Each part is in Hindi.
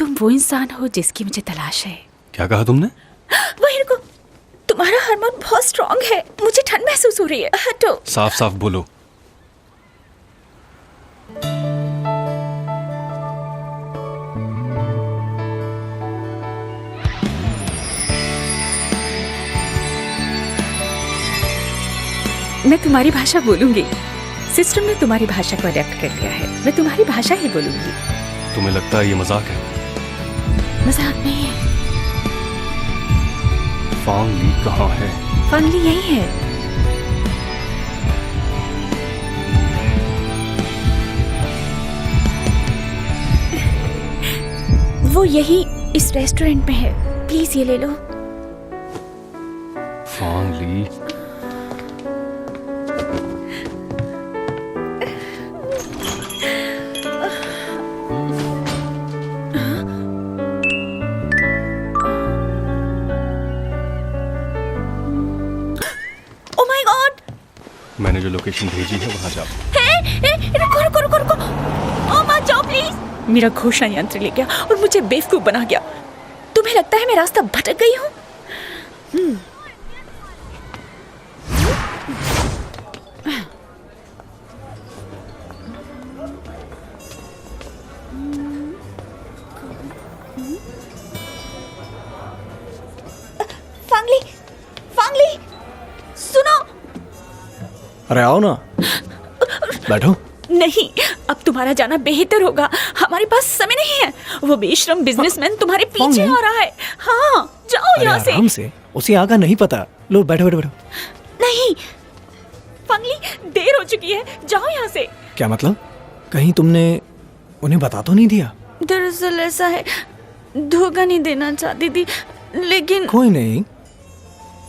तुम वो इंसान हो जिसकी मुझे तलाश है। क्या कहा तुमने? वही रुको, तुम्हारा हार्मोन बहुत स्ट्रांग है, मुझे ठंड महसूस हो रही है। हटो। साफ साफ बोलो। मैं तुम्हारी भाषा बोलूंगी। सिस्टम ने तुम्हारी भाषा को अडेप्ट कर लिया है, मैं तुम्हारी भाषा ही बोलूंगी। तुम्हें लगता है ये मजाक है? मजाक नहीं है। फांग ली कहाँ है? फांग ली यही है। वो यही इस रेस्टोरेंट में है, प्लीज ये ले लो। फांग ली। मैंने जो लोकेशन भेजी है वहां जाओ। रुको रुको रुको रुको, ओ मत जाओ प्लीज। मेरा घोषणा यंत्र ले गया और मुझे बेवकूफ बना गया। तुम्हें लगता है मैं रास्ता भटक गई हूँ? फांगली, फांगली, सुनो। अरे आओ ना, बैठो। नहीं, अब तुम्हारा जाना बेहतर होगा, हमारे पास समय नहीं है। वो बेशरम बिजनेसमैन तुम्हारे पीछे आ रहा है। हाँ, जाओ यहाँ से। आराम से, उसे आगा नहीं पता। लो बैठो बैठो बैठो। नहीं फांगली, देर हो चुकी है, जाओ यहाँ से। क्या मतलब? कहीं तुमने उन्हें बता तो नहीं दिया? दरअसल ऐसा है, धोखा नहीं देना चाहती थी, लेकिन कोई नहीं,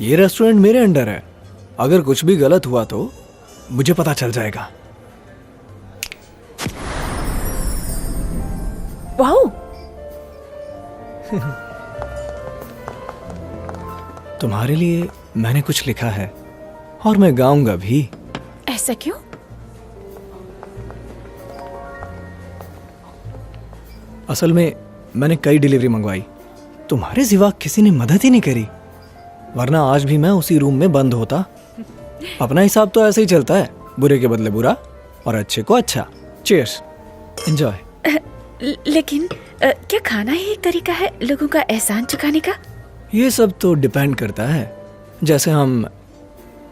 ये रेस्टोरेंट मेरे अंडर है। अगर कुछ भी गलत हुआ तो मुझे पता चल जाएगा। वाओ। तुम्हारे लिए मैंने कुछ लिखा है और मैं गाऊंगा भी। ऐसा क्यों? असल में मैंने कई डिलीवरी मंगवाई, तुम्हारे सिवा किसी ने मदद ही नहीं करी, वरना आज भी मैं उसी रूम में बंद होता। अपना हिसाब तो ऐसे ही चलता है, बुरे के बदले बुरा और अच्छे को अच्छा। Cheers, enjoy. लेकिन क्या खाना ही एक तरीका है लोगों का एहसान चुकाने का? ये सब तो डिपेंड करता है, जैसे हम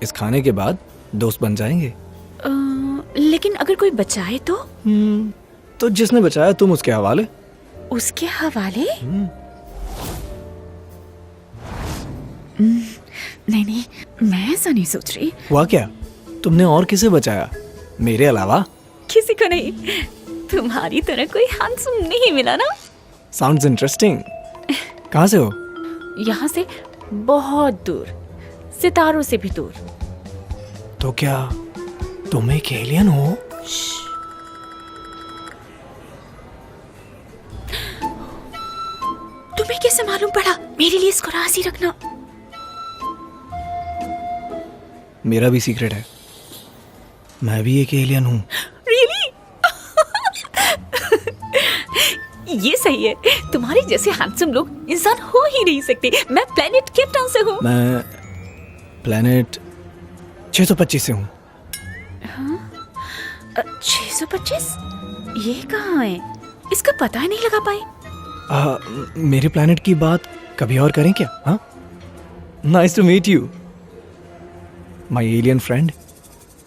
इस खाने के बाद दोस्त बन जाएंगे। लेकिन अगर कोई बचाए तो जिसने बचाया तुम उसके हवाले। उसके हवाले? नहीं नहीं, मैं ऐसा नहीं सोच रही। हुआ क्या? तुमने और किसे बचाया मेरे अलावा? किसी को नहीं, तुम्हारी तरह कोई हैंडसम नहीं मिला ना। Sounds interesting. कहाँ से हो? यहाँ से बहुत दूर, सितारों से भी दूर। तो क्या तुम एक एलियन हो? तुम्हें कैसे मालूम पड़ा? मेरे लिए इसको राज ही रखना। मेरा भी सीक्रेट है, मैं भी एक एलियन हूँ। Really? ये सही है, तुम्हारे जैसे हैंडसम लोग इंसान हो ही नहीं सकते। मैं प्लेनेट कैप्टन से हूँ। मैं प्लेनेट 625 से हूँ। 625? ये कहाँ है? इसका पता ही नहीं लगा पाए। मेरे प्लेनेट की बात कभी और करें क्या? हाँ, nice to meet you my alien friend.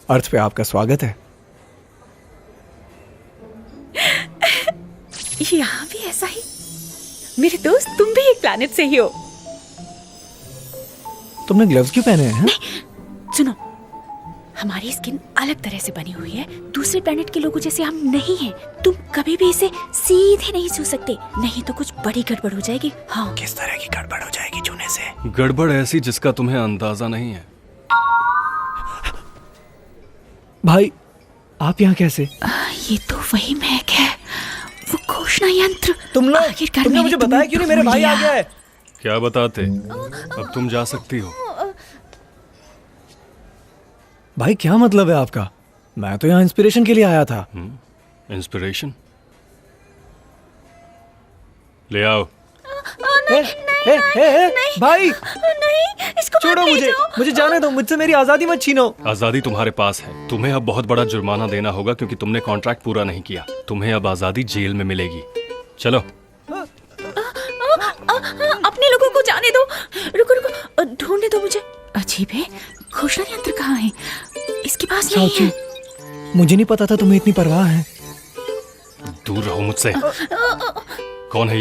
Earth पे आपका स्वागत है। यहाँ भी ऐसा ही। मेरे दोस्त, तुम भी एक प्लैनेट से ही हो। तुमने ग्लव्स क्यों पहने हैं? सुनो, हमारी स्किन अलग तरह से बनी हुई है, दूसरे प्लैनेट के लोगों जैसे हम नहीं हैं। तुम कभी भी इसे सीधे नहीं छू सकते, नहीं तो कुछ बड़ी गड़बड़ हो जाएगी। हाँ। किस तरह की गड़बड़ हो जाएगी छूने से? गड़बड़ ऐसी जिसका तुम्हें अंदाजा नहीं है। भाई, आप यहाँ कैसे? ये तो वही महक है, वो घोषणा यंत्र। तुमने मुझे बताया क्यों नहीं? मेरे भाई आ गया है। क्या बताते? अब तुम जा सकती हो। भाई क्या मतलब है आपका? मैं तो यहाँ इंस्पिरेशन के लिए आया था। इंस्पिरेशन? ले आओ। भाई नहीं, इसको छोड़ो मत ले मुझे, जाओ। मुझे जाने दो, मुझझसे मेरी आजादी मत छीनो। आजादी तुम्हारे पास है। तुम्हें अब बहुत बड़ा जुर्माना देना होगा क्योंकि तुमने कॉन्ट्रैक्ट पूरा नहीं किया। तुम्हें अब आजादी जेल में मिलेगी। चलो। अपने लोगों को जाने दो। रुको रुको, ढूंढने दो मुझे। अजीब है, घोषणा यंत्र कहाँ है? इसके पास नहीं साउची, है। मुझे नहीं पता था तुम्हें इतनी परवाह है। दूर रहो मुझसे। कौन है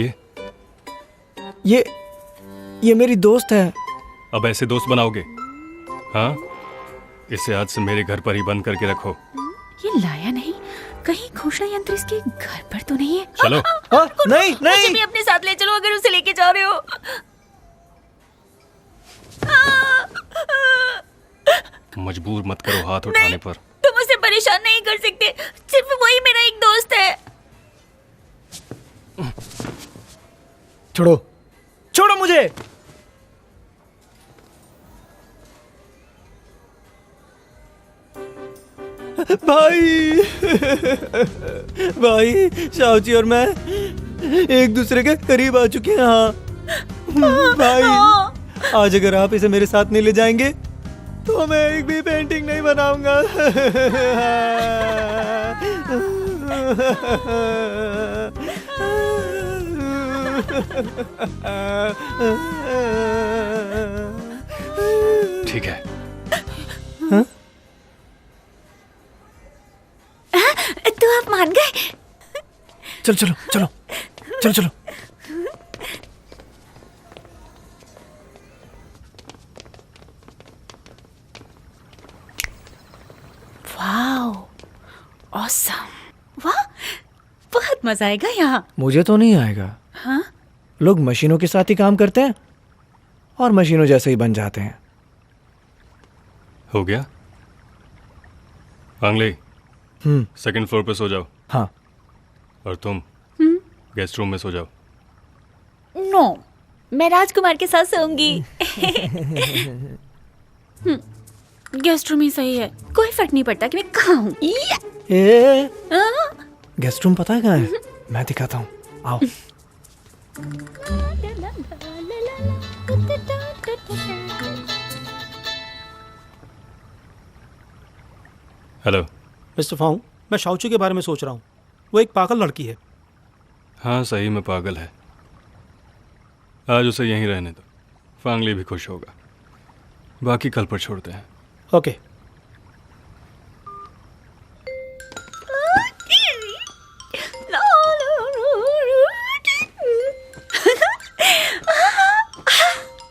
ये मेरी दोस्त है। अब ऐसे दोस्त बनाओगे? हाँ, इसे आज से मेरे घर पर ही बंद करके रखो। ये लाया नहीं, कहीं घोषणा यंत्र इसके घर पर तो नहीं है? चलो। नहीं मुझे नहीं, भी अपने साथ ले चलो अगर उसे लेके जा रहे हो। मजबूर मत करो हाथ उठाने पर। तुम उसे परेशान नहीं कर सकते, सिर्फ वही मेरा एक दोस्त है। छोड़ो छोड़ो मुझे। भाई भाई, शाओची और मैं एक दूसरे के करीब आ चुके हैं। हाँ भाई, आज अगर आप इसे मेरे साथ नहीं ले जाएंगे तो मैं एक भी पेंटिंग नहीं बनाऊंगा। ठीक है। तो आप मान गए? चलो चलो चलो चलो चलो। Wow, awesome. वाह, बहुत मजा आएगा यहाँ। मुझे तो नहीं आएगा। हाँ? लोग मशीनों के साथ ही काम करते हैं और मशीनों जैसे ही बन जाते हैं। हो गया? आंगली, सेकंड फ्लोर पे सो जाओ। हाँ। और तुम गेस्ट रूम में सो जाओ। नो, मैं राजकुमार के साथ सोऊंगी। गेस्ट रूम ही सही है, कोई फर्क नहीं पड़ता कि मैं कहाँ हूँ। गेस्ट रूम पता है कहाँ है? मैं दिखाता हूँ, आओ। हेलो मिस्टर फांग, मैं शाओची के बारे में सोच रहा हूँ। वो एक पागल लड़की है। हाँ, सही में पागल है। आज उसे यहीं रहने दो, फांगली भी खुश होगा। बाकी कल पर छोड़ते हैं। ओके।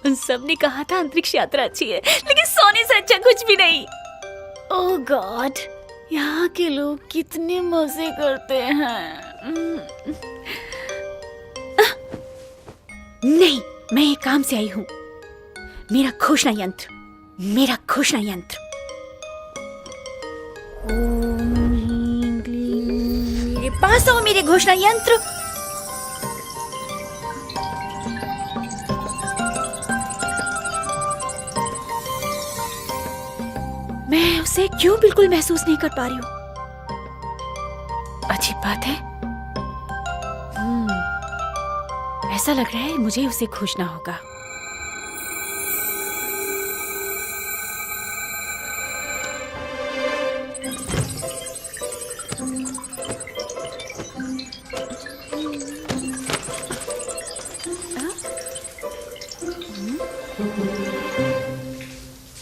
उन सब ने कहा था अंतरिक्ष यात्रा अच्छी है, लेकिन सोने से अच्छा कुछ भी नहीं। ओह गॉड, यहाँ के लोग कितने मजे करते हैं। नहीं, मैं एक काम से आई हूँ। मेरा घोषणा यंत्र, मेरा घोषणा यंत्र। ओम ह्रीं क्लीं, मेरे पास आओ मेरे घोषणा यंत्र। मैं उसे क्यों बिल्कुल महसूस नहीं कर पा रही हूँ? अजीब बात है। ऐसा लग रहा है मुझे उसे खोजना होगा।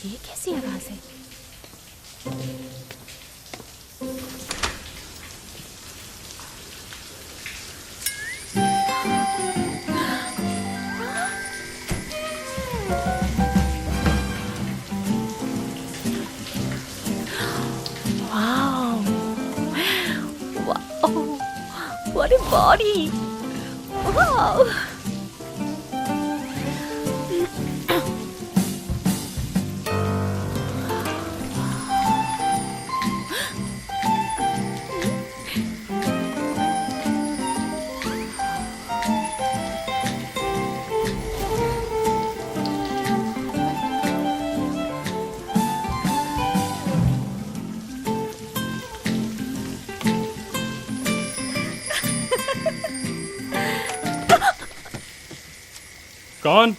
ये कैसी आवाज है? Wow. Wow. What a body. Wow. कौन?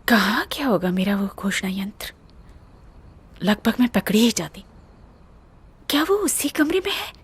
कहाँ क्या होगा मेरा वो घोषणा यंत्र? लगभग मैं पकड़ी ही जाती। क्या वो उसी कमरे में है?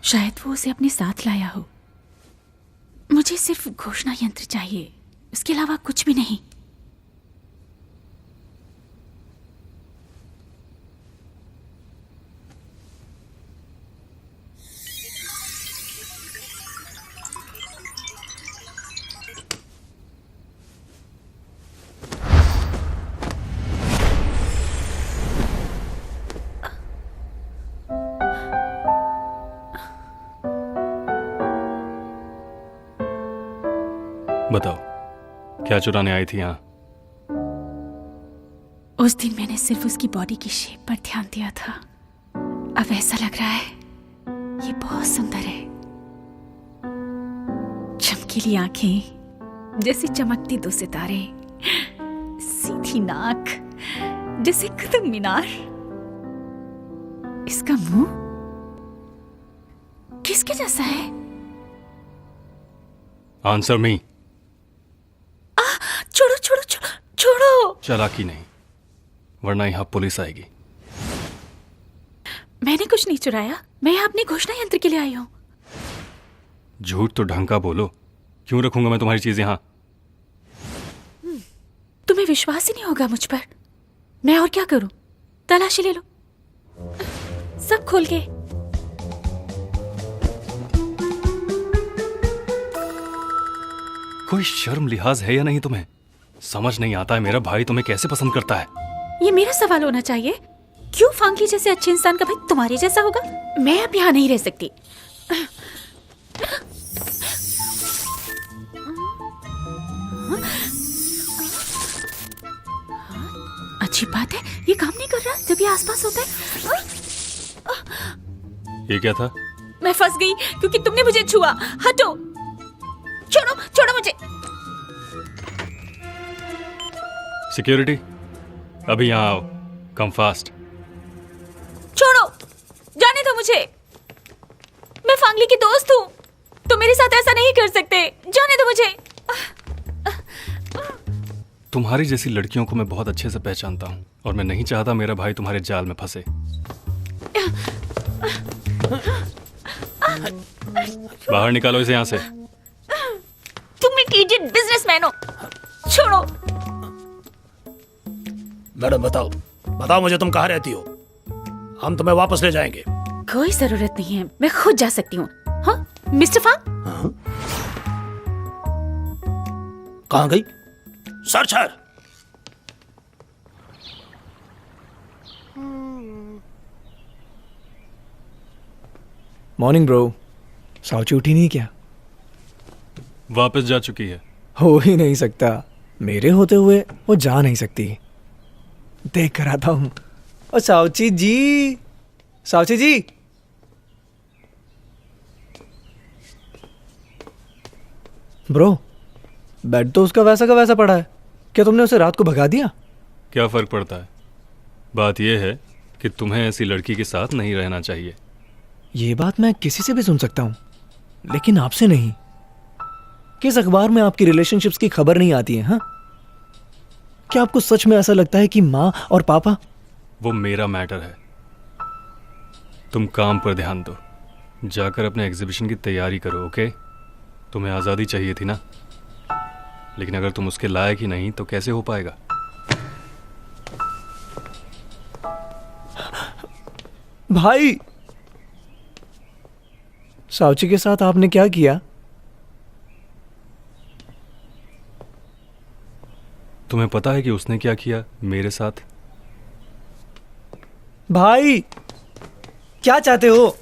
शायद वो उसे अपने साथ लाया हो। मुझे सिर्फ घोषणा यंत्र चाहिए, उसके अलावा कुछ भी नहीं। बताओ, क्या चुराने आई थी यहाँ? उस दिन मैंने सिर्फ उसकी बॉडी की शेप पर ध्यान दिया था। अब ऐसा लग रहा है ये बहुत सुंदर है। चमकीली आंखें जैसे चमकते दो सितारे, सीधी नाक जैसे कुतुब मीनार। इसका मुंह किसके जैसा है? Answer me. छोड़ो छोड़ो छोड़ो छोड़ो। चालाकी नहीं, वरना यहाँ पुलिस आएगी। मैंने कुछ नहीं चुराया, मैं यहाँ अपनी घोषणा यंत्र के लिए आई हूँ। झूठ तो ढंग का बोलो। क्यों रखूंगा मैं तुम्हारी चीज यहाँ? तुम्हें विश्वास ही नहीं होगा मुझ पर। मैं और क्या करूं? तलाशी ले लो, सब खोल के। कोई शर्म लिहाज है या नहीं तुम्हें? समझ नहीं आता है मेरा भाई तुम्हें कैसे पसंद करता है। ये मेरा सवाल होना चाहिए। क्यों फांगली जैसे अच्छे इंसान का भाई तुम्हारे जैसा होगा? मैं अब यहाँ नहीं रह सकती। अच्छी बात है, ये काम नहीं कर रहा जब ये आसपास होता है। ये क्या था? मैं फंस गई क्योंकि तुमने मुझे छुआ। हटो, छोड़ो छोड़ो मुझे। सिक्योरिटी, अभी यहाँ आओ। Come fast. छोड़ो, जाने दो मुझे। मैं फांगली की दोस्त हूँ, तुम मेरे साथ ऐसा नहीं कर सकते। जाने दो मुझे। तुम्हारी जैसी लड़कियों को मैं बहुत अच्छे से पहचानता हूँ और मैं नहीं चाहता मेरा भाई तुम्हारे जाल में फंसे। बाहर निकालो इसे यहाँ से। कंप्लीट इडियट बिजनेसमैन हो। छोड़ो। मैडम बताओ बताओ मुझे, तुम कहाँ रहती हो? हम तुम्हें वापस ले जाएंगे। कोई जरूरत नहीं है, मैं खुद जा सकती हूँ। हाँ मिस्टर फांग। हाँ? कहाँ गई? Search her. Morning bro. साउची उठी नहीं क्या? वापस जा चुकी है। हो ही नहीं सकता, मेरे होते हुए वो जा नहीं सकती। देख कर आता हूँ। और साउची जी, साउची जी। ब्रो, बेड तो उसका वैसा का वैसा पड़ा है। क्या तुमने उसे रात को भगा दिया? क्या फ़र्क पड़ता है? बात यह है कि तुम्हें ऐसी लड़की के साथ नहीं रहना चाहिए। ये बात मैं किसी से भी सुन सकता हूँ, लेकिन आपसे नहीं। किस अखबार में आपकी रिलेशनशिप्स की खबर नहीं आती है? हाँ, क्या आपको सच में ऐसा लगता है कि माँ और पापा? वो मेरा मैटर है। तुम काम पर ध्यान दो, जाकर अपने एग्जीबिशन की तैयारी करो। ओके? तुम्हें आज़ादी चाहिए थी ना, लेकिन अगर तुम उसके लायक ही नहीं तो कैसे हो पाएगा? भाई, साउची के साथ आपने क्या किया? तुम्हें पता है कि उसने क्या किया मेरे साथ? भाई, क्या चाहते हो?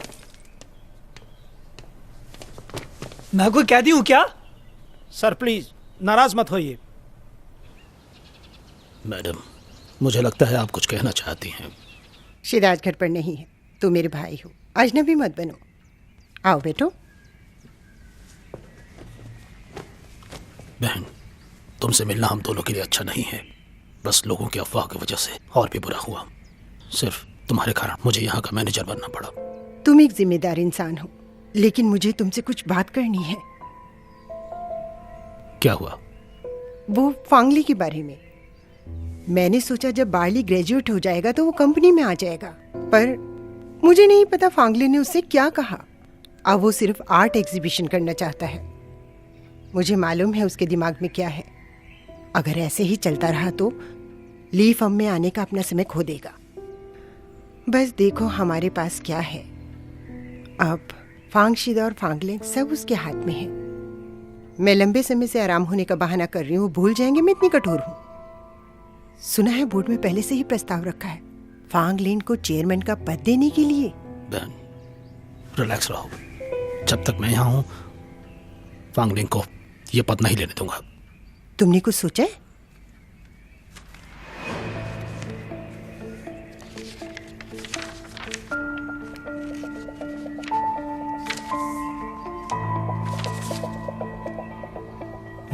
मैं कोई कैदी हूं क्या? सर प्लीज नाराज मत होइए। मैडम, मुझे लगता है आप कुछ कहना चाहती हैं। शिराज घर पर नहीं है, तू मेरे भाई हो, अजनबी मत बनो। आओ बेटो। बहन, तुमसे मिलना हम दोनों के लिए अच्छा नहीं है। बस लोगों की अफवाह की वजह से और भी बुरा हुआ। सिर्फ तुम्हारे कारण मुझे यहाँ का मैनेजर बनना पड़ा। तुम एक जिम्मेदार इंसान हो, लेकिन मुझे तुमसे कुछ बात करनी है। क्या हुआ? वो फांगली के बारे में। मैंने सोचा जब बार्ली ग्रेजुएट हो जाएगा तो वो कंपनी में आ जाएगा, पर मुझे नहीं पता फांगली ने उससे क्या कहा। अब वो सिर्फ आर्ट एग्जीबिशन करना चाहता है। मुझे मालूम है उसके दिमाग में क्या है। अगर ऐसे ही चलता रहा तो ली फर्म में आने का अपना समय खो देगा। बस देखो हमारे पास क्या है। अब फांगशिदा और फांगलिंग सब उसके हाथ में है। मैं लंबे समय से आराम होने का बहाना कर रही हूँ, भूल जाएंगे मैं इतनी कठोर हूँ। सुना है बोर्ड में पहले से ही प्रस्ताव रखा है फांगलिन को चेयरमैन का पद देने के लिए। बहन, रिलैक्स रहो। जब तक मैं यहाँ हूँ, फांगलिन को ये पद नहीं लेने दूंगा। तुमने कुछ सोचा है?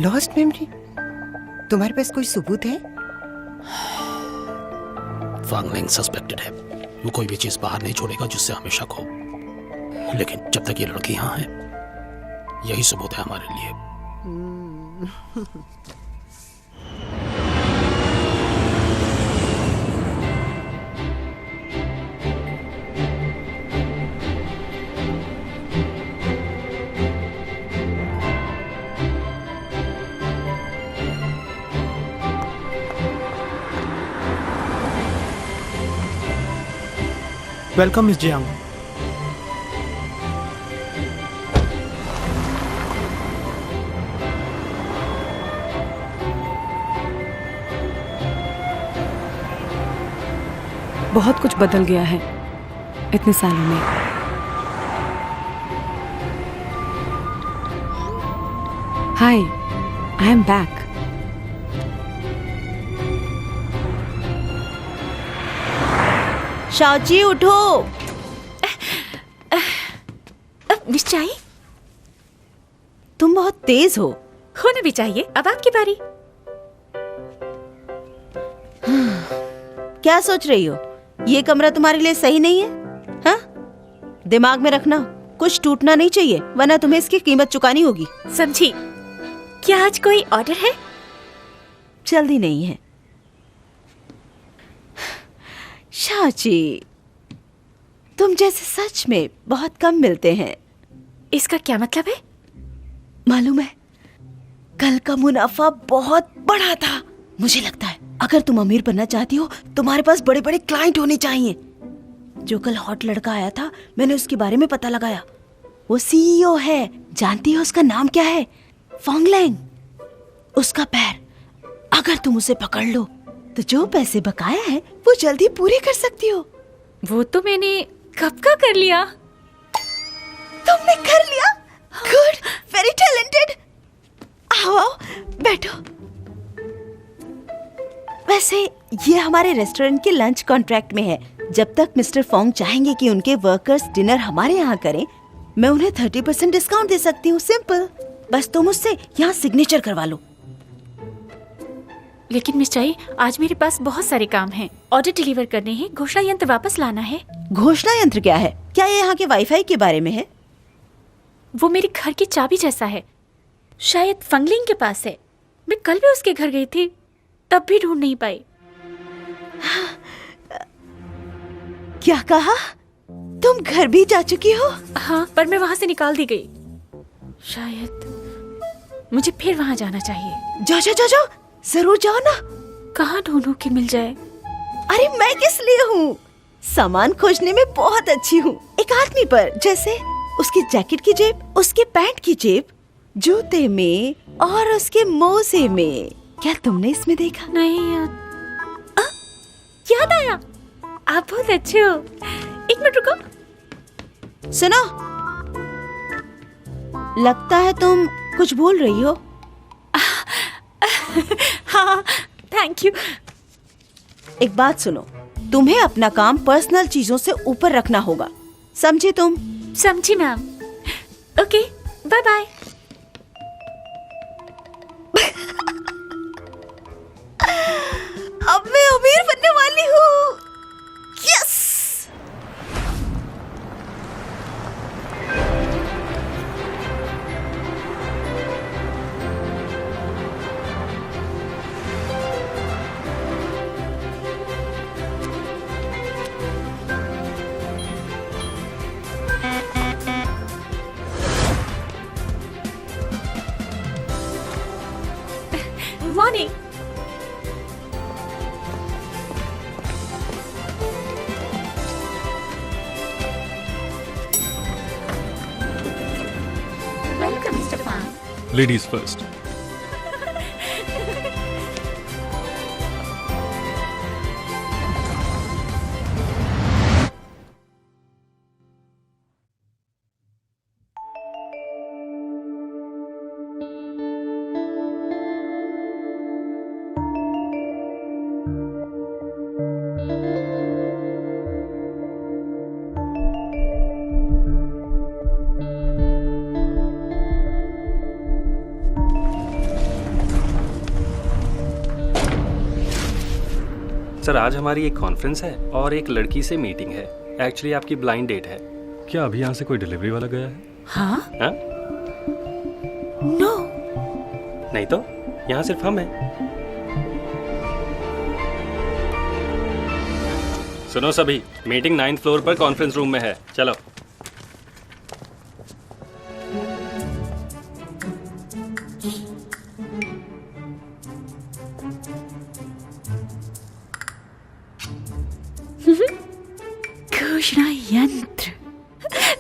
Lost memory? तुम्हारे पास कोई सबूत है? फांगलिंग सस्पेक्टेड है। वो कोई भी चीज बाहर नहीं छोड़ेगा जिससे हमें शक हो। लेकिन जब तक ये लड़की यहाँ है, यही सबूत है हमारे लिए। Welcome miss Jiang. बहुत कुछ बदल गया है इतने सालों में। हाय, आई एम बैक। शाओची उठो। मिस चाई, तुम बहुत तेज हो। होना भी चाहिए। अब आपकी बारी। क्या सोच रही हो? ये कमरा तुम्हारे लिए सही नहीं है? हाँ? दिमाग में रखना, कुछ टूटना नहीं चाहिए, वरना तुम्हें इसकी कीमत चुकानी होगी। समझी? क्या आज कोई ऑर्डर है? जल्दी नहीं है। शाओची, तुम जैसे सच में बहुत कम मिलते हैं। इसका क्या मतलब है? मालूम है, कल का मुनाफा बहुत बड़ा था। मुझे लगता है अगर तुम अमीर बनना चाहती हो तुम्हारे पास बड़े बड़े क्लाइंट होने चाहिए। जो कल हॉट लड़का आया था मैंने उसके बारे में पता लगाया, वो सीईओ है। जानती हो उसका नाम क्या है? फॉन्गलैंग। उसका पैर अगर तुम उसे पकड़ लो तो जो पैसे बकाया है वो जल्दी पूरे कर सकती हो। वो तो मैंने कब का कर लिया। तुमने कर लिया? Good, very talented. आओ आओ बैठो। वैसे ये हमारे रेस्टोरेंट के लंच कॉन्ट्रैक्ट में है। जब तक मिस्टर फोंग चाहेंगे कि उनके वर्कर्स डिनर हमारे यहाँ करें, मैं उन्हें 30% डिस्काउंट दे सकती हूँ। सिंपल। बस तुम उससे यहाँ सिग्नेचर करवा लो। लेकिन मिस चाई, आज मेरे पास बहुत सारे काम हैं। ऑर्डर डिलीवर करने हैं, घोषणा यंत्र वापस लाना है। घोषणा यंत्र क्या है? क्या ये यहाँ के वाईफाई के बारे में है? वो मेरे घर की चाबी जैसा है, शायद फंगलिंग के पास है। मैं कल भी उसके घर गई थी, तब भी ढूंढ नहीं पाई। क्या कहा? तुम घर भी जा चुकी हो? हाँ, पर मैं वहां से निकाल दी गई। शायद मुझे फिर वहां जाना चाहिए। जाओ जाओ जाओ जाओ, जरूर जाओ ना। कहाँ ढूंढूं कि मिल जाए? अरे मैं किस लिए हूँ? सामान खोजने में बहुत अच्छी हूँ। एक आदमी पर, जैसे उसकी जैकेट की जेब, उसके पैंट की जेब, जूते में और उसके मोजे में। क्या तुमने इसमें देखा? नहीं याद आया, आप बहुत अच्छे हो। एक मिनट रुको। सुनो, लगता है तुम कुछ बोल रही हो। हाँ, थैंक यू। एक बात सुनो, तुम्हें अपना काम पर्सनल चीजों से ऊपर रखना होगा, समझे तुम? समझी मैम। Okay, bye bye. अब मैं अमीर बनने वाली हूँ। Yes. Morning. Welcome mister Fang. Ladies first. Sir, आज हमारी एक कॉन्फ्रेंस है और एक लड़की से मीटिंग है। एक्चुअली आपकी ब्लाइंड डेट है। क्या अभी यहाँ से कोई डिलीवरी वाला गया है? हाँ? हाँ? नो। नहीं तो यहाँ सिर्फ हम हैं। सुनो सभी, मीटिंग 9th फ्लोर पर कॉन्फ्रेंस रूम में है। चलो। घोषणा यंत्र,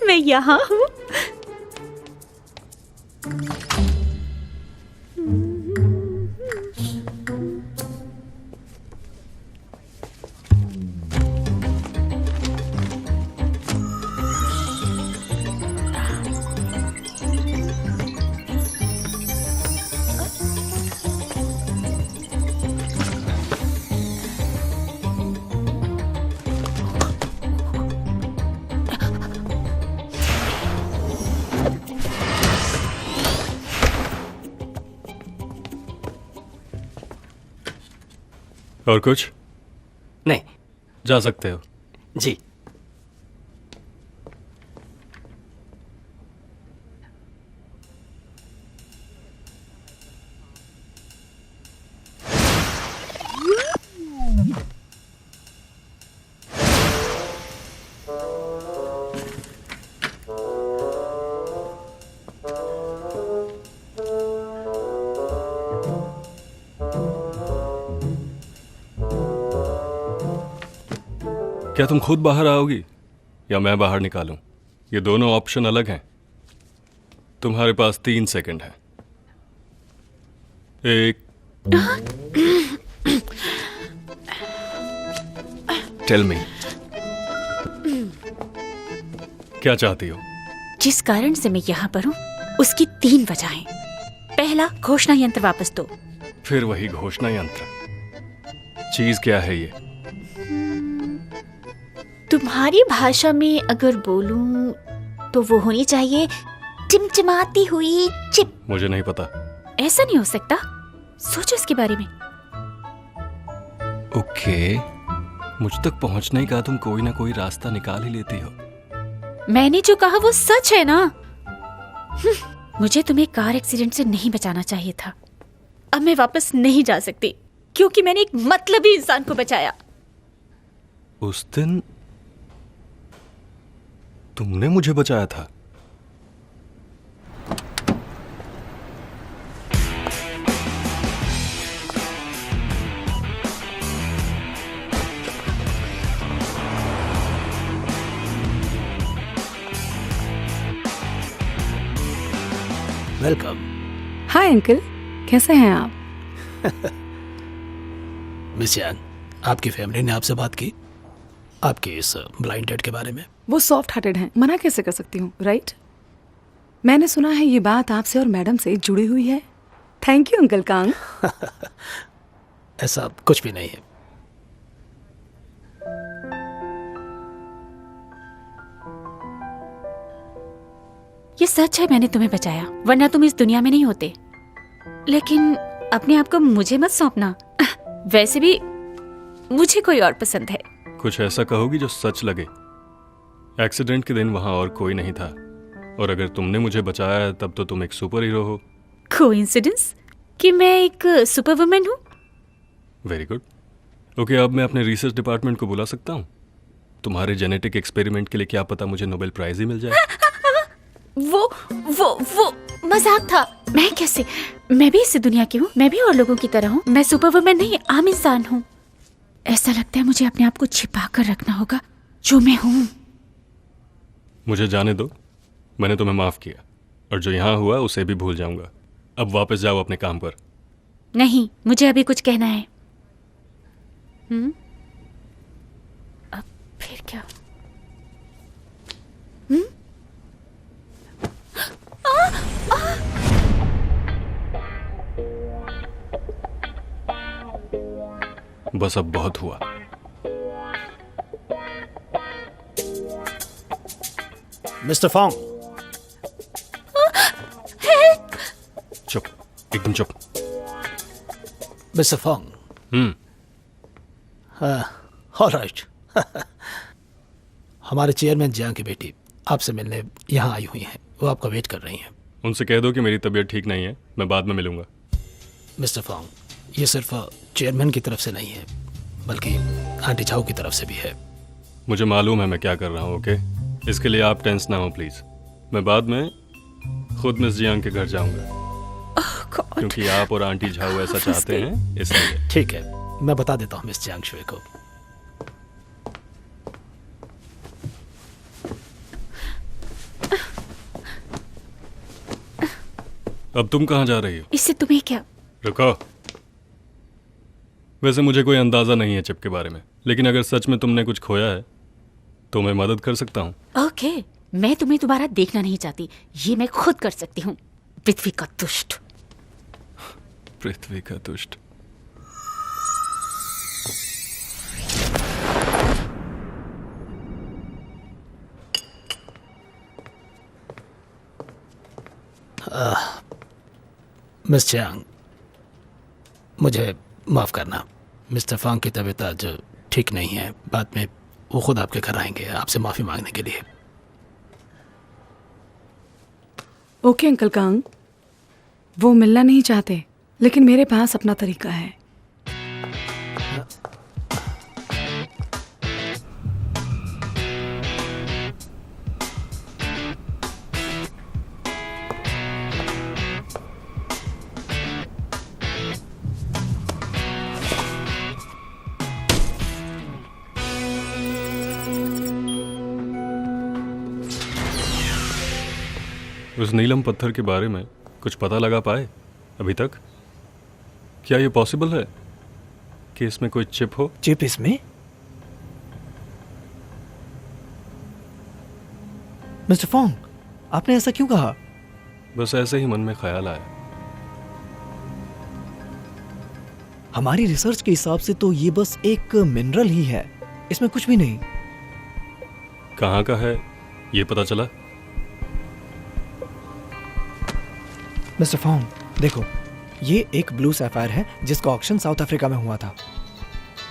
मैं यहाँ हूँ। और कुछ? नहीं। जा सकते हो। जी। क्या तुम खुद बाहर आओगी या मैं बाहर निकालूं? ये दोनों ऑप्शन अलग हैं। तुम्हारे पास 3 सेकंड है। 1। टेल मी, क्या चाहती हो? जिस कारण से मैं यहाँ पर हूँ उसकी 3 वजहें। पहला, घोषणा यंत्र वापस दो। फिर वही घोषणा यंत्र। चीज क्या है ये? तुम्हारी भाषा में अगर बोलूं तो वो होनी चाहिए चिमचिमाती हुई चिप। मुझे नहीं पता। ऐसा नहीं हो सकता, सोचो इसके बारे में। ओके, मुझ तक पहुंचने का तुम कोई ना कोई रास्ता निकाल ही लेती हो। मैंने जो कहा वो सच है ना। मुझे तुम्हें कार एक्सीडेंट से नहीं बचाना चाहिए था। अब मैं वापस नहीं जा सकती क्योंकि मैंने एक मतलबी इंसान को बचाया। उस दिन तुमने मुझे बचाया था। वेलकम। हाय अंकल, कैसे हैं आप? मिस यांग, आपकी फैमिली ने आपसे बात की आपके इस ब्लाइंड डेट के बारे में? वो सॉफ्ट हार्टेड हैं, मना कैसे कर सकती हूँ, राइट? मैंने सुना है ये बात आपसे और मैडम से जुड़ी हुई है। Thank you uncle Kang. ऐसा कुछ भी नहीं है। ये सच है, मैंने तुम्हें बचाया, वरना तुम इस दुनिया में नहीं होते। लेकिन अपने आप को मुझे मत सौंपना। वैसे भी मुझे कोई और पसंद है। कुछ ऐसा कहोगी जो सच लगे। एक्सीडेंट के दिन वहां और कोई नहीं था, और अगर तुमने मुझे बचाया है तब तो तुम एक सुपर हीरो हो। कोइंसिडेंस कि मैं एक सुपर वुमन हूँ? Very good. ओके, अब मैं अपने रिसर्च डिपार्टमेंट को बुला सकता हूँ? तुम्हारे जेनेटिक एक्सपेरिमेंट के लिए क्या पता मुझे नोबेल प्राइज ही मिल जाए। वो मजाक था। मैं कैसे? मैं भी इस दुनिया की हूँ, मैं भी और लोगों की तरह हूँ। मैं सुपर वुमन नहीं, आम इंसान हूँ। ऐसा लगता है मुझे अपने आप को छिपा कर रखना होगा जो मैं हूँ। मुझे जाने दो, मैंने तुम्हें माफ किया, और जो यहाँ हुआ उसे भी भूल जाऊंगा। अब वापस जाओ अपने काम पर। नहीं, मुझे अभी कुछ कहना है। अब फिर क्या? बस अब बहुत हुआ। मिस्टर फॉन्ग। चुप, एकदम चुप। मिस्टर फॉन्ग। ऑलराइट। हमारे चेयरमैन जियांग की बेटी आपसे मिलने यहाँ आई हुई हैं। वो आपका वेट कर रही हैं। उनसे कह दो कि मेरी तबीयत ठीक नहीं है, मैं बाद में मिलूंगा। मिस्टर फॉन्ग, ये सिर्फ चेयरमैन की तरफ से नहीं है, बल्कि आंटी झाऊ की तरफ से भी है। मुझे मालूम है मैं क्या कर रहा हूँ, ओके? इसके लिए आप टेंस ना हो प्लीज। मैं बाद में खुद मिस जियांग के घर जाऊंगा, क्योंकि आप और आंटी झाऊ ऐसा चाहते हैं, इसलिए। ठीक है, मैं बता देता हूँ मिस जियांग शुए को। अब तुम कहाँ जा रही हो? इससे तुम्हें क्या? रुको। वैसे मुझे कोई अंदाजा नहीं है चिप के बारे में, लेकिन अगर सच में तुमने कुछ खोया है तो मैं मदद कर सकता हूँ। ओके, मैं तुम्हें दोबारा देखना नहीं चाहती। ये मैं खुद कर सकती हूँ। पृथ्वी का दुष्ट। पृथ्वी का दुष्ट। मिस जियांग, मुझे माफ करना। मिस्टर फॉन्ग की तबीयत आज ठीक नहीं है। बाद में वो खुद आपके घर आएंगे आपसे माफी मांगने के लिए। ओके अंकल कांग, वो मिलना नहीं चाहते, लेकिन मेरे पास अपना तरीका है। उस नीलम पत्थर के बारे में कुछ पता लगा पाए अभी तक? क्या ये पॉसिबल है कि इसमें कोई चिप हो? चिप इसमें? मिस्टर फोंग, आपने ऐसा क्यों कहा? बस ऐसे ही मन में ख्याल आया। हमारी रिसर्च के हिसाब से तो ये बस एक मिनरल ही है, इसमें कुछ भी नहीं। कहाँ का है ये पता चला? मिस्टर फोंग, देखो, ये एक ब्लू सैफायर है जिसका ऑक्शन साउथ अफ्रीका में हुआ था।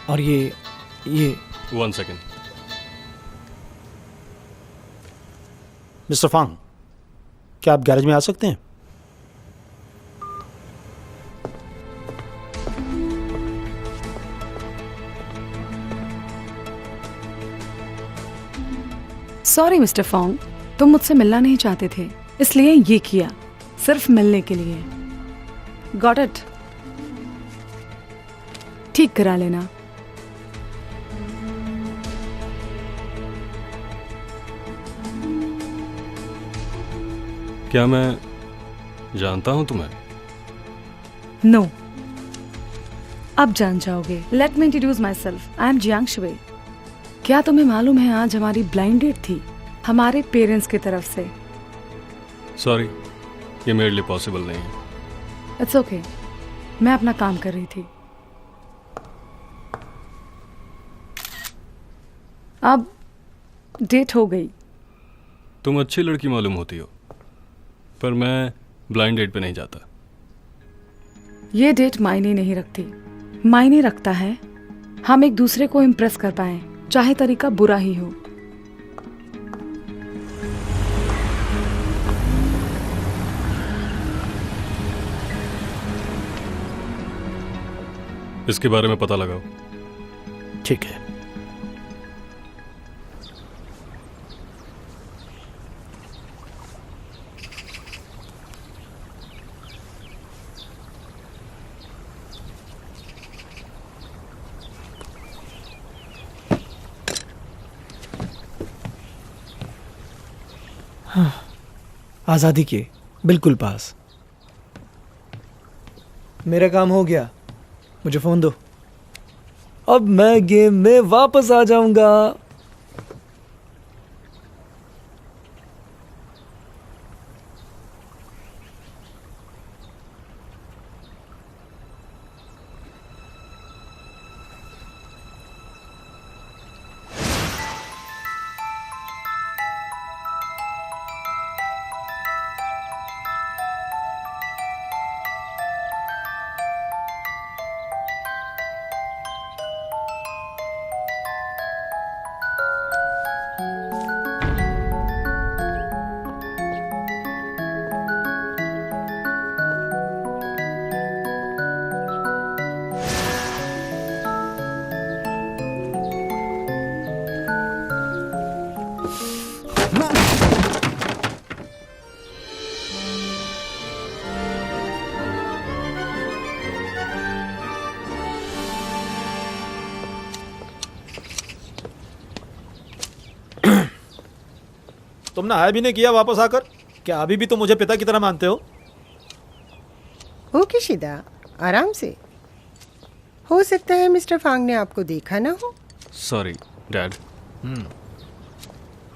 और ये 1 सेकेंड। मिस्टर फांग, क्या आप गैरेज में आ सकते हैं? सॉरी मिस्टर फोंग, तुम मुझसे मिलना नहीं चाहते थे, इसलिए ये किया, सिर्फ मिलने के लिए। Got it? ठीक करा लेना। क्या मैं जानता हूं तुम्हें? नो, अब जान जाओगे। Let me introduce my self, I am Jiang Shuey. क्या तुम्हें मालूम है आज हमारी ब्लाइंड डेट थी हमारे पेरेंट्स की तरफ से। सॉरी, ये मेरे लिए पॉसिबल नहीं है। इट्स ओके, मैं अपना काम कर रही थी। अब डेट हो गई। तुम अच्छी लड़की मालूम होती हो, पर मैं ब्लाइंड डेट पे नहीं जाता। ये डेट मायने नहीं रखती। मायने रखता है हम एक दूसरे को इम्प्रेस कर पाए, चाहे तरीका बुरा ही हो। इसके बारे में पता लगाओ। ठीक है। आजादी के बिल्कुल पास। मेरा काम हो गया, मुझे फोन दो। अब मैं गेम में वापस आ जाऊंगा। तुमने हाय भी नहीं किया वापस आकर। क्या अभी भी तुम मुझे पिता की तरह मानते हो? ओके शिदा, आराम से। हो सकता है मिस्टर फांग ने आपको देखा ना हो। Sorry dad.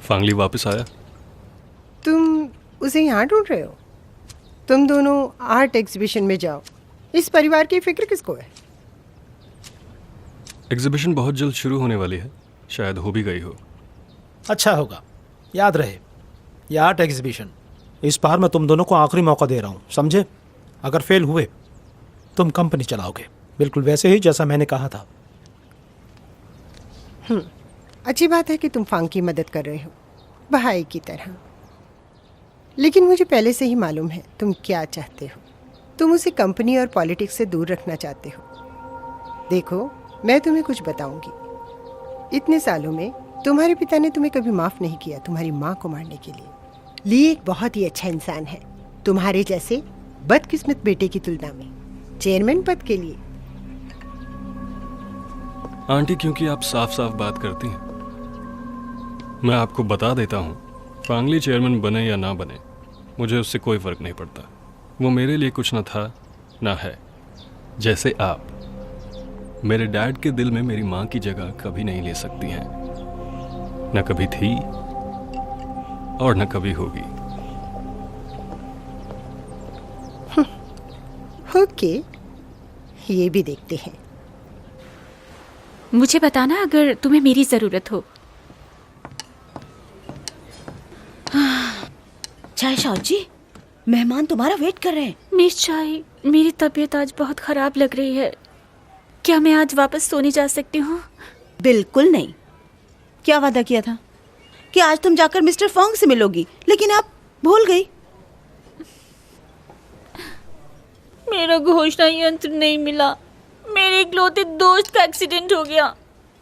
फांगली वापस आया? तुम उसे यहाँ ढूंढ रहे हो? तुम दोनों आर्ट एग्जीबिशन में जाओ। इस परिवार की फिक्र किसको है? एग्जीबिशन बहुत जल्द शुरू होने वाली है, शायद हो भी गई हो। अच्छा होगा, याद रहे, ये आर्ट एग्जीबिशन। इस बार मैं तुम दोनों को आखिरी मौका दे रहा हूँ, समझे? अगर फेल हुए तुम कंपनी चलाओगे, बिल्कुल वैसे ही जैसा मैंने कहा था। अच्छी बात है कि तुम फांग की मदद कर रहे हो, भाई की तरह। लेकिन मुझे पहले से ही मालूम है तुम क्या चाहते हो। तुम उसे कंपनी और पॉलिटिक्स से दूर रखना चाहते हो। देखो, मैं तुम्हें कुछ बताऊंगी। इतने सालों में तुम्हारे पिता ने तुम्हें कभी माफ नहीं किया तुम्हारी माँ को मारने के लिए। ली एक बहुत ही अच्छा इंसान है, तुम्हारे जैसे बदकिस्मत बेटे की तुलना में, चेयरमैन पद के लिए। आंटी, क्योंकि आप साफ साफ बात करती हैं, मैं आपको बता देता हूँ, फांगली चेयरमैन बने या ना बने, मुझे उससे कोई फर्क नहीं पड़ता। वो मेरे लिए कुछ ना था ना है। जैसे आप मेरे डैड के दिल में मेरी माँ की जगह कभी नहीं ले सकती हैं, न कभी थी और न कभी होगी। ओके, ये भी देखते हैं। मुझे बताना अगर तुम्हें मेरी जरूरत हो। चाय शाह जी, मेहमान तुम्हारा वेट कर रहे हैं। मिस चाय, मेरी तबीयत आज बहुत खराब लग रही है। क्या मैं आज वापस सोने जा सकती हूँ? बिल्कुल नहीं। क्या वादा किया था कि आज तुम जाकर मिस्टर फोंग से मिलोगी, लेकिन आप भूल गई। मेरा घोषणा यंत्र नहीं मिला। मेरे इकलौते दोस्त का एक्सीडेंट हो गया।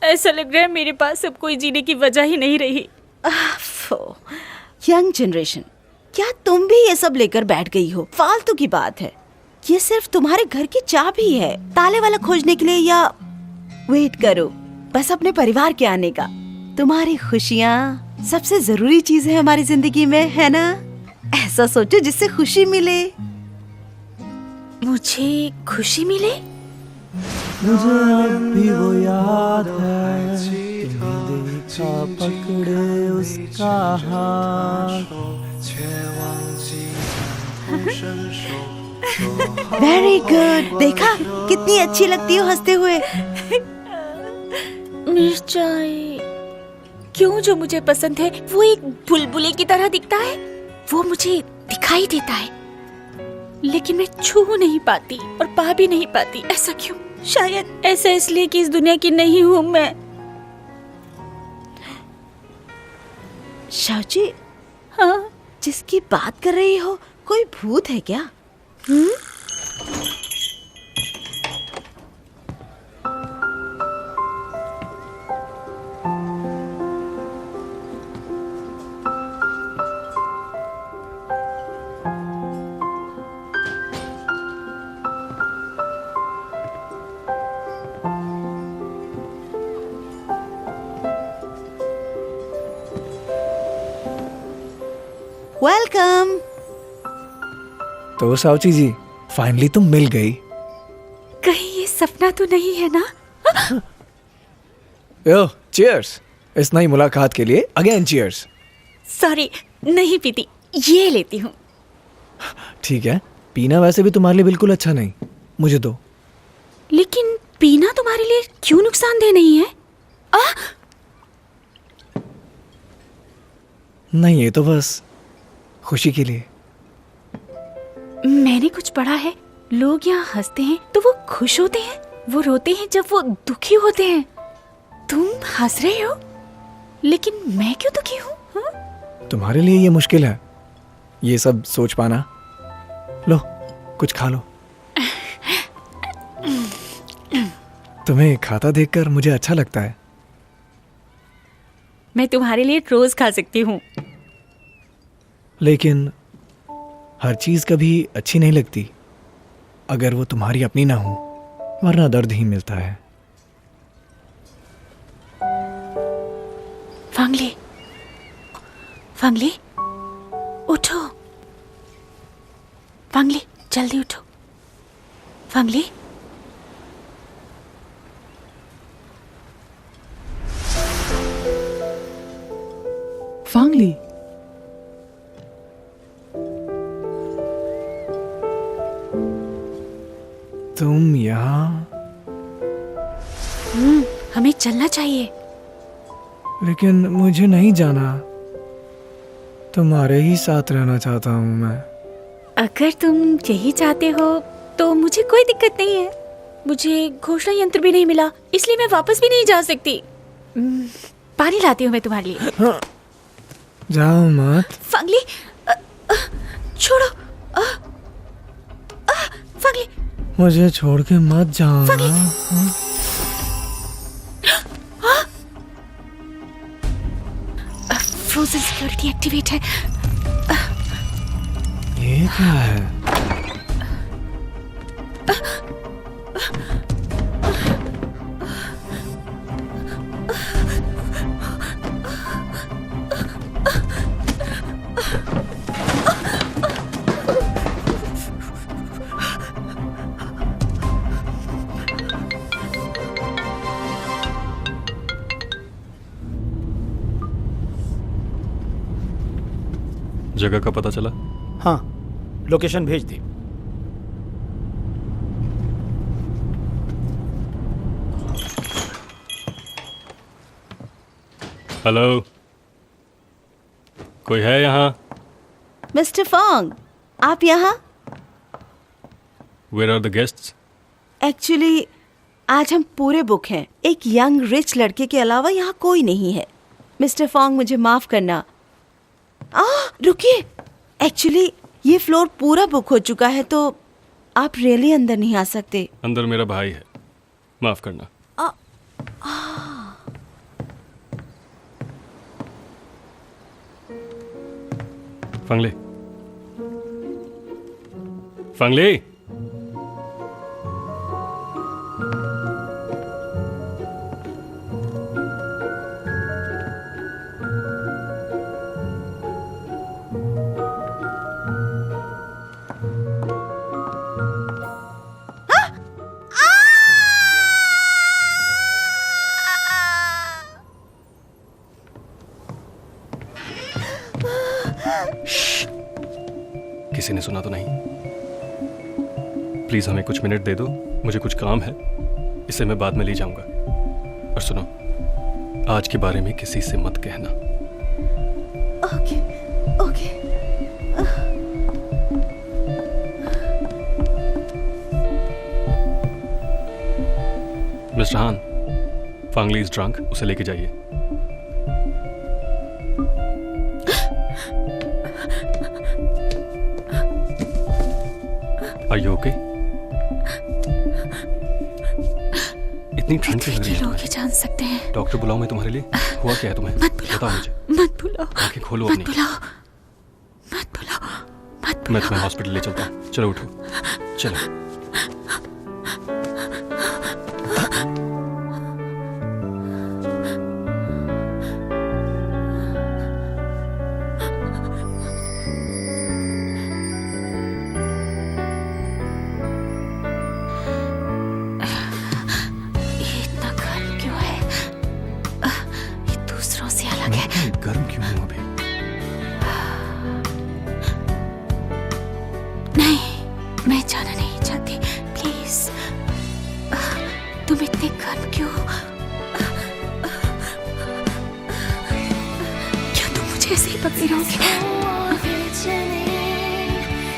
ऐसा लग रहा है मेरे पास अब कोई जीने की वजह ही नहीं रही। यंग जनरेशन, क्या तुम भी ये सब लेकर बैठ गई हो? फालतू की बात है। ये सिर्फ तुम्हारे घर की चाबी है, ताले वाला खोजने के लिए। या वेट करो बस अपने परिवार के आने का। तुम्हारी खुशियाँ सबसे जरूरी चीज है हमारी जिंदगी में, है ना? ऐसा सोचो जिससे खुशी मिले। मुझे खुशी मिले? मुझे अब भी वो याद है, तुमने देखा पकड़े उसका हाथ। Very good. देखा कितनी अच्छी लगती हो हंसते हुए। मिस चाय, क्यों जो मुझे पसंद है वो एक बुलबुले की तरह दिखता है। वो मुझे दिखाई देता है लेकिन मैं छू नहीं पाती और पा भी नहीं पाती। ऐसा क्यों? शायद ऐसा इसलिए कि इस दुनिया की नहीं हूँ मैं। शाह जी, हाँ, जिसकी बात कर रही हो कोई भूत है क्या? वेलकम। तो साउची जी, फाइनली तुम मिल गई। कहीं ये सपना तो नहीं है ना? यो, चीयर्स। इस नई मुलाकात के लिए अगेन चीयर्स। सॉरी, नहीं पीती, ये लेती हूँ। ठीक है, पीना वैसे भी तुम्हारे लिए बिल्कुल अच्छा नहीं, मुझे दो। लेकिन पीना तुम्हारे लिए क्यों नुकसानदेह नहीं है? नहीं, ये तो बस खुशी के लिए। मैंने कुछ पढ़ा है, लोग यहाँ हंसते हैं तो वो खुश होते हैं, वो रोते हैं जब वो दुखी होते हैं। तुम हंस रहे हो, लेकिन मैं क्यों दुखी हूँ? तुम्हारे लिए ये मुश्किल है, ये सब सोच पाना। लो, कुछ खा लो। तुम्हें खाता देखकर मुझे अच्छा लगता है। मैं तुम्हारे लिए रोज खा सकती हूँ। लेकिन हर चीज कभी अच्छी नहीं लगती अगर वो तुम्हारी अपनी ना हो, वरना दर्द ही मिलता है। फांगली, फांगली, उठो। फांगली, जल्दी उठो। फांगली, फांगली, तुम यहाँ? हमें चलना चाहिए। लेकिन मुझे नहीं जाना, तुम्हारे ही साथ रहना चाहता हूँ मैं। अगर तुम यही चाहते हो तो मुझे कोई दिक्कत नहीं है। मुझे घोषणा यंत्र भी नहीं मिला, इसलिए मैं वापस भी नहीं जा सकती। पानी लाती हूँ मैं तुम्हारे लिए। हाँ, जाओ मत। फांगली, छोड़ो। फांगली, मुझे छोड़ के मत जाओ। फ्रोजन सिक्योरिटी एक्टिवेट है। ये क्या है? जगह का पता चला? हाँ, लोकेशन भेज दी। हेलो, कोई है यहाँ? मिस्टर फॉन्ग, आप यहाँ? Where are the guests? Actually आज हम पूरे बुक हैं। एक यंग रिच लड़के के अलावा यहाँ कोई नहीं है। मिस्टर फॉन्ग, मुझे माफ करना। रुकिए, एक्चुअली ये फ्लोर पूरा बुक हो चुका है, तो आप रियली अंदर नहीं आ सकते। अंदर मेरा भाई है, माफ करना। फंगले, फंगले, किसी ने सुना तो नहीं? प्लीज हमें कुछ मिनट दे दो, मुझे कुछ काम है, इसे मैं बाद में ले जाऊंगा। और सुनो, आज के बारे में किसी से मत कहना। Okay, okay. मिस्टर हान, फांगली इज ड्रंक, उसे लेके जाइए। Are you okay? इतनी ठंड क्यों लग रही है लोग तुम्हें? ही जान सकते हैं। डॉक्टर बुलाऊं मैं तुम्हारे लिए? हुआ क्या है तुम्हें? मत बुलाओ, बताओ मुझे। मत बुलाओ, आंखें खोलो मत अपनी। बुलाओ, मत बुलाओ, मत मैं बुलाओ। तुम्हें हॉस्पिटल ले चलता हूँ। चलो उठो, चलो। ये इतना गर्म क्यों है? ये दूसरों से अलग है। मैं गर्म क्यों हूँ अभी? नहीं, मैं जाना नहीं चाहती, प्लीज। तुम इतने गर्म क्यों? क्या तुम मुझे ऐसे ही पकड़ी रहोगे? 我遇见你，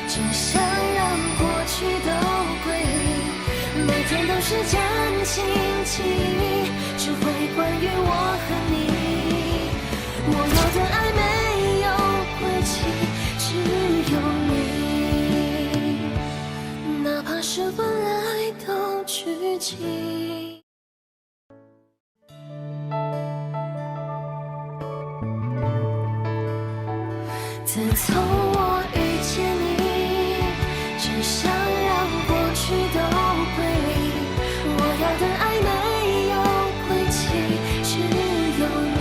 只想让过去都归零，每天都是将心比，只会关于我和你。我要的爱没有归期，只有你，哪怕是本来都聚集。 自从我遇见你，只想让过去都归零。我要的爱没有归期，只有你。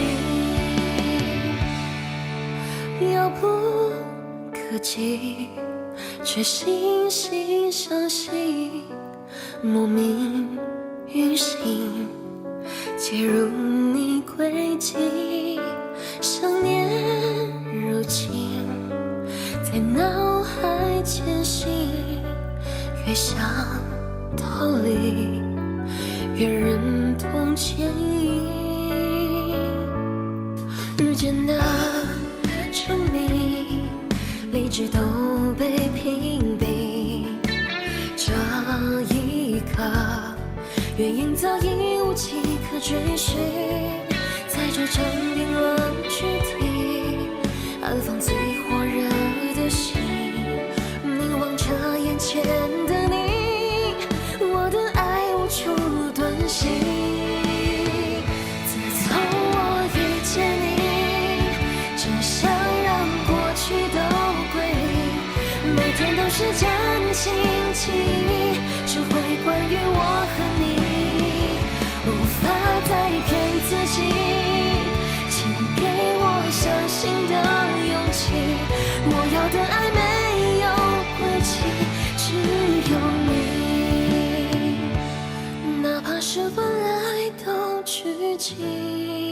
遥不可及，却惺惺相惜，莫名于心，介入你轨迹，想念如今。 在脑海前行，越想逃离，越忍痛牵引。日渐的沉迷，理智都被屏蔽。这一刻，原因早已无迹可追寻，在这场冰冷躯体，安放最火热。 的心凝望着眼前的你，我的爱无处遁形。自从我遇见你，只想让过去都归零，每天都是将心比，只会关于我和你，无法再骗自己，请给我相信的勇气。 我要的爱没有归期，只有你，哪怕是本来都聚集。